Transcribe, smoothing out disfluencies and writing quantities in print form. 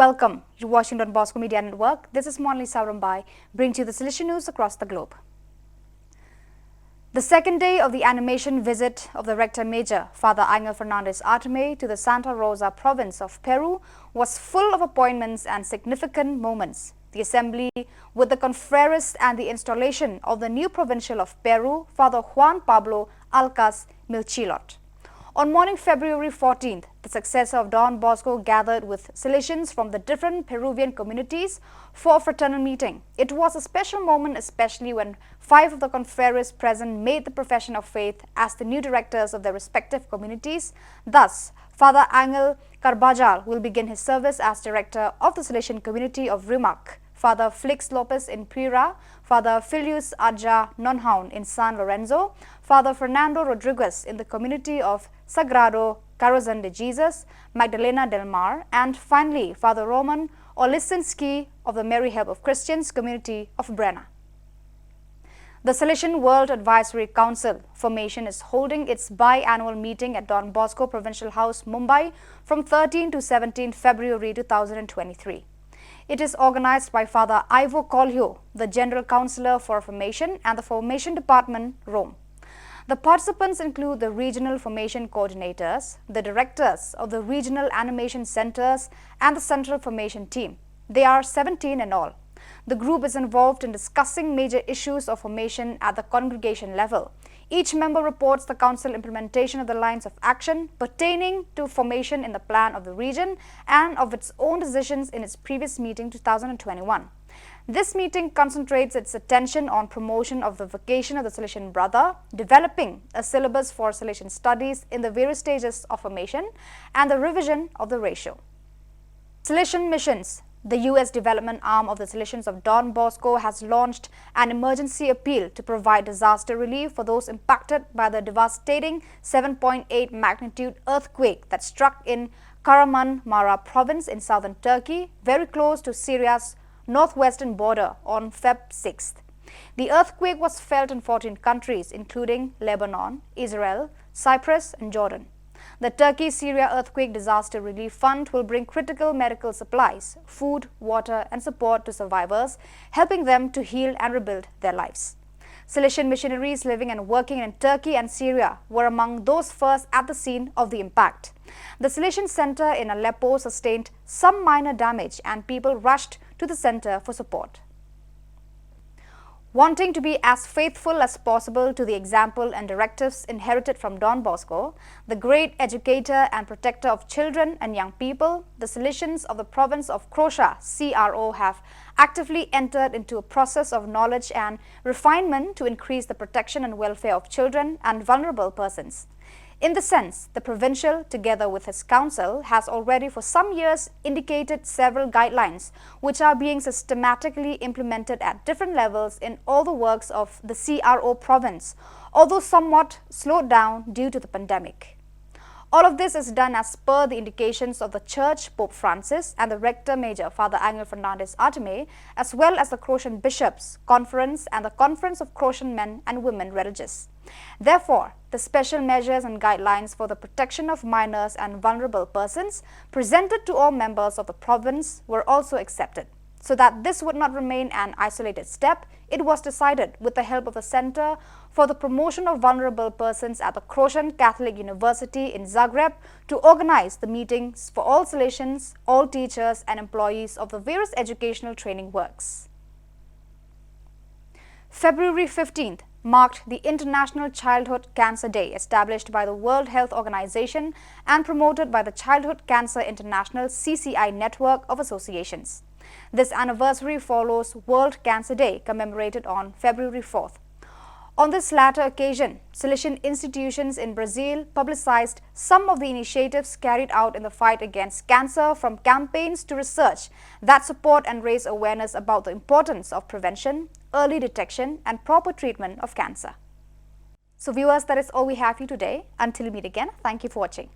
welcome. You're watching Don Bosco Media Network. This is Monali Saurambai, bringing you the Salesian news across the globe. The second day of the animation visit of the Rector Major, Father Angel Fernandez Artime, to the Santa Rosa province of Peru was full of appointments and significant moments. The assembly with the confreres and the installation of the new provincial of Peru, Father Juan Pablo Alcas Milchilot. On morning February 14th, the successor of Don Bosco gathered with Salesians from the different Peruvian communities for a fraternal meeting. It was a special moment, especially when 5 of the confreres present made the profession of faith as the new directors of their respective communities. Thus, Father Angel Carbajal will begin his service as director of the Salesian community of Rimac, Father Flix Lopez in Pira, Father Filius Adja Nonhaun in San Lorenzo, Father Fernando Rodriguez in the community of Sagrado Corazon de Jesus, Magdalena del Mar, and finally Father Roman Olisinski of the Mary Help of Christians community of Brenna. The Salesian World Advisory Council Formation is holding its biannual meeting at Don Bosco Provincial House, Mumbai from 13 to 17 February 2023. It is organized by Father Ivo Colhio, the General Councillor for Formation and the Formation Department, Rome. The participants include the Regional Formation Coordinators, the Directors of the Regional Animation Centers and the Central Formation Team. They are 17 in all. The group is involved in discussing major issues of formation at the congregation level. Each member reports the council implementation of the lines of action pertaining to formation in the plan of the region and of its own decisions in its previous meeting 2021. This meeting concentrates its attention on promotion of the vocation of the Salesian brother, developing a syllabus for Salesian studies in the various stages of formation, and the revision of the ratio. Salesian Missions. The U.S. development arm of the Salesians of Don Bosco has launched an emergency appeal to provide disaster relief for those impacted by the devastating 7.8 magnitude earthquake that struck in Kahramanmaraş province in southern Turkey, very close to Syria's northwestern border on Feb 6th. The earthquake was felt in 14 countries, including Lebanon, Israel, Cyprus, and Jordan. The Turkey-Syria Earthquake Disaster Relief Fund will bring critical medical supplies, food, water, and support to survivors, helping them to heal and rebuild their lives. Salesian missionaries living and working in Turkey and Syria were among those first at the scene of the impact. The Salesian Center in Aleppo sustained some minor damage and people rushed to the center for support. Wanting to be as faithful as possible to the example and directives inherited from Don Bosco, the great educator and protector of children and young people, the Salesians of the province of Croatia, CRO, have actively entered into a process of knowledge and refinement to increase the protection and welfare of children and vulnerable persons. In this sense, the provincial, together with his council, has already for some years indicated several guidelines which are being systematically implemented at different levels in all the works of the CRO province, although somewhat slowed down due to the pandemic. All of this is done as per the indications of the Church, Pope Francis, and the Rector Major, Father Angel Fernandez Artime, as well as the Croatian Bishops' Conference and the Conference of Croatian Men and Women Religious. Therefore, the special measures and guidelines for the protection of minors and vulnerable persons presented to all members of the province were also accepted. So that this would not remain an isolated step, it was decided with the help of the Center for the Promotion of Vulnerable Persons at the Croatian Catholic University in Zagreb to organize the meetings for all Salesians, all teachers and employees of the various educational training works. February 15th marked the International Childhood Cancer Day, established by the World Health Organization and promoted by the Childhood Cancer International CCI network of associations. This anniversary follows World Cancer Day, commemorated on February 4th. On this latter occasion, Salesian institutions in Brazil publicized some of the initiatives carried out in the fight against cancer, from campaigns to research that support and raise awareness about the importance of prevention, early detection, and proper treatment of cancer. So viewers, that is all we have for you today. Until we meet again, thank you for watching.